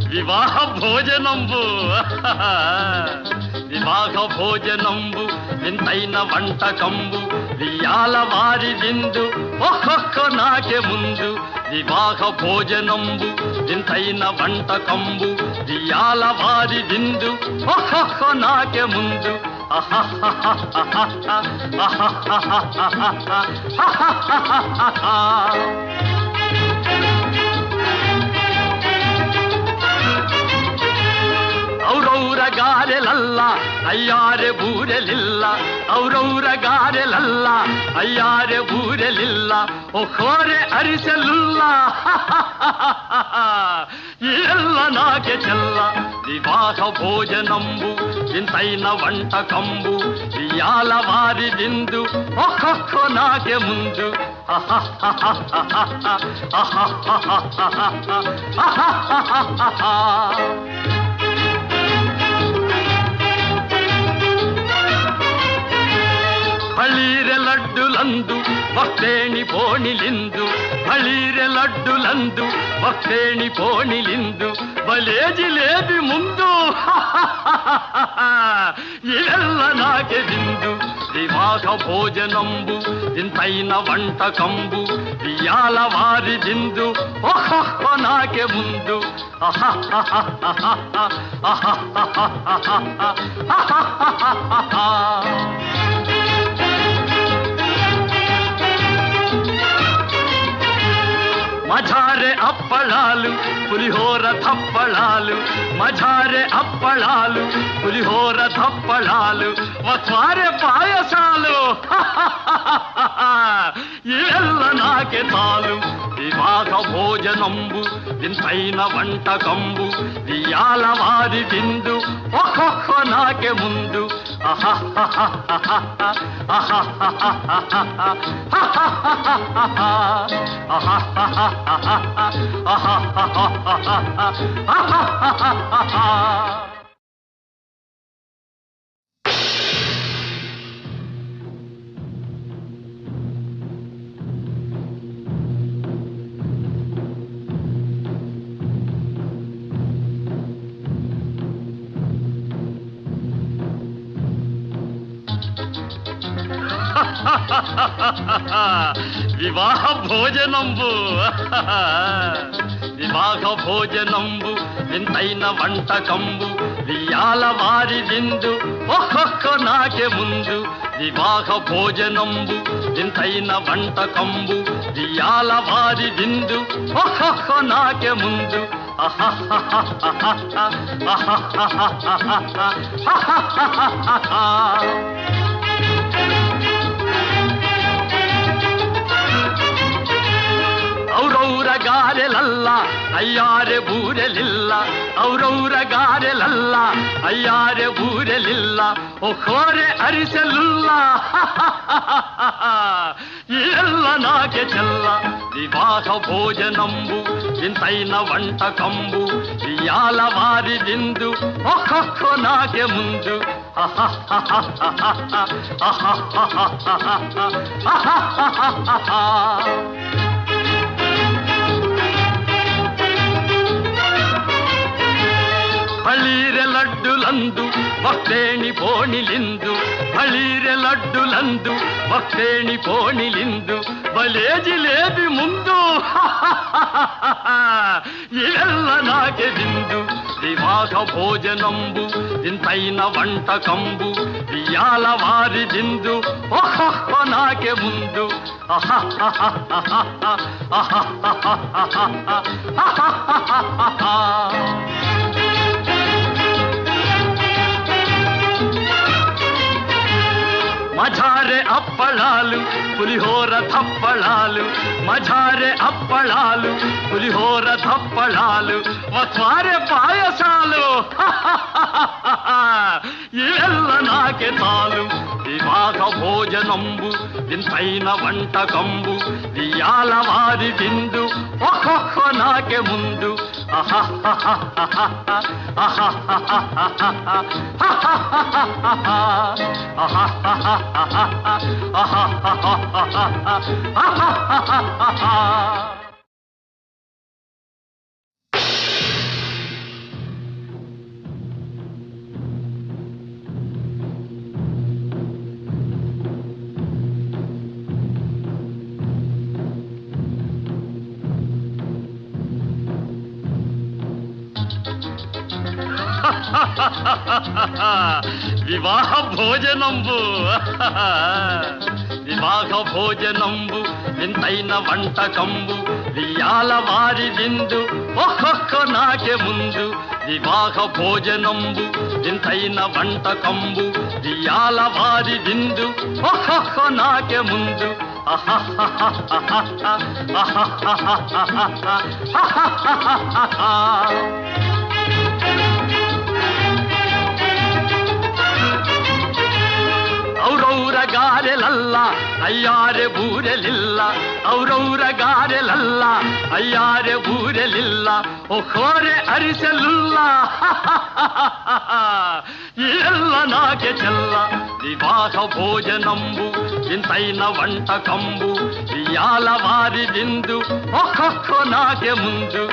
వివాహ భోజనంబు వివాహ భోజనంబు వింతైన వంటకంబు వియాల వారి విందు ఒక్కొక్క నాకే ముందు వివాహ భోజనంబు వింతైన వంటకంబు వియాల వారి విందు ఒక్కొక్క నాకే ముందు ಔರೌರ ಗಾರೆಲಲ್ಲ ಅಯ್ಯಾರೆ ಬೂರೆಲಿಲ್ಲ ಔರೌರ ಗಾರೆಲಲ್ಲ ಅಯ್ಯಾರೆ ಬೂರೆಲಿಲ್ಲ ಒಕ್ಕೋರೆ ಅರಿಸಲಿಲ್ಲ ಎಲ್ಲ ನಾಗೆ ಚೆಲ್ಲ ವಿವಾಹ ಭೋಜನಂಬು ಇಂತೈನ వంటకంబు వియాల వారి విందు ఒక్కొక్క నాకే ముందు ಬಳೀರೆ ಲಡ್ಡುಲಂದು ಭಕ್ತೇಣಿ ಪೋಣಿಲಿಂದು ಬಳೀರೆ ಲಡ್ಡುಲಂದು ಭಕ್ತೇಣಿ ಪೋಣಿಲಿಂದು ಬಲೇ ಜಿಲೇಬಿ ಮುಂದು ಇವೆಲ್ಲ ನಾಗೆ ಬಿಂದು ವಿವಾಹ ಭೋಜನಂಬು ಇಂತೈನ వంటకంబు వియాల వారి విందు ఒక్కొక్క నాకే ముందు మజారే అప్పళాలు పులిహోర తప్పళాలు మజారే అప్పళాలు పులిహోర తప్పళాలు వస్వారే పాయసాలు ఇವೆಲ್ಲ నాకే చాలు వివాహ భోజనంబు వింతైన వంటకంబు వియాల వారి విందు ఒక్కొక్క నాకే ముందు వివాహ భోజనంబు వివాహ భోజనంబు వింతైన వంటకంబు వియాల వారి విందు ఒక్కొక్క నాకే ముందు వివాహ భోజనంబు వింతైన వంటకంబు వియాల వారి విందు ఒక్కొక్క నాకే ముందు ಔರೌರ ಗಾರೆಲಲ್ಲ ಅಯ್ಯಾರೆ ಬೂರೆಲಿಲ್ಲ ಔರೌರ ಗಾರೆಲಲ್ಲ ಅಯ್ಯಾರೆ ಬೂರೆಲಿಲ್ಲ ಒಕ್ಕೋರೆ ಅರಿಸಲಿಲ್ಲ ಎಲ್ಲ ನಾಗೆ ಚೆಲ್ಲ ವಿವಾಹ ಭೋಜನಂಬು ಇಂತೈನ వంటకంబు వియాల వారి విందు ఒక్కొక్క నాకే ముందు ಬಳೀರೆ ಲಡ್ಡುಲಂದು ಭಕ್ತೇಣಿ ಪೋಣಿಲಿಂದು ಬಳೀರೆ ಲಡ್ಡುಲಂದು ಭಕ್ತೇಣಿ ಪೋಣಿಲಿಂದು ಬಲೇ ಜಿಲೇಬಿ ಮುಂದು ಇವೆಲ್ಲ ನಾಗೆ ಬಿಂದು ವಿವಾಹ ಭೋಜನಂಬು ಇಂತೈನ వంటకంబు వియాల వారి విందు ఒక్కొక్క నాకే ముందు మజారే అప్పళాలు పులిహోర తప్పళాలు మజారే అప్పళాలు పులిహోర తప్పళాలు వస్వారే పాయసాలు ఇವೆಲ್ಲ నాకే చాలు వివాహ భోజనంబు వింతైన వంటకంబు వియాల వారి విందు ఒక్కొక్క నాకే ముందు వివాహ భోజనంబు వివాహ భోజనంబు వింతైన వంటకంబు వియాల వారి విందు ఒక్కొక్క నాకే ముందు వివాహ భోజనంబు వింతైన వంటకంబు వియాల వారి విందు ఒక్కొక్క నాకే ముందు ಔರೌರ ಗಾರೆಲಲ್ಲ ಅಯ್ಯಾರೆ ಬೂರೆಲಿಲ್ಲ ಔರೌರ ಗಾರೆಲಲ್ಲ ಅಯ್ಯಾರೆ ಬೂರೆಲಿಲ್ಲ ಒಖೋರೆ ಅರಿಸಲಿಲ್ಲ ಎಲ್ಲ ನಾಕೆ ಚೆಲ್ಲ ವಿವಾಹ ಭೋಜನಂಬು ಇಂತೈನ వంటకంబు వియాల వారి విందు ఒక్కొక్క నాకే ముందు